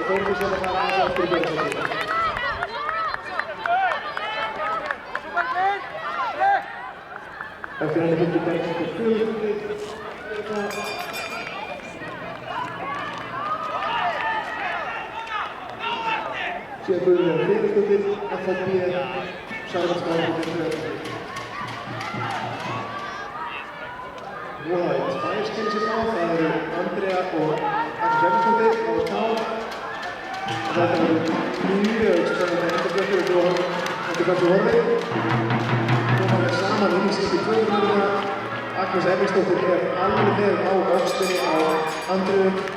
Þórdís að fara aðeins eftir í björnsætti. Eftir henni fylgir björnsætti 400. Síðan Guðrún Friðriksdóttir, FHB, Sævarskáðið til Freyðarsdóttir. Wow, tvær skilur sér á, það eru Andrea og Axel Sverrisdóttir á Ská. Þetta verður mjög spennandi endabrökkur og þetta er kannski horfið. Koma við saman inn í síðustu 200 metrana. Agnes Emilsdóttir er alveg á öxlinni á Andreu.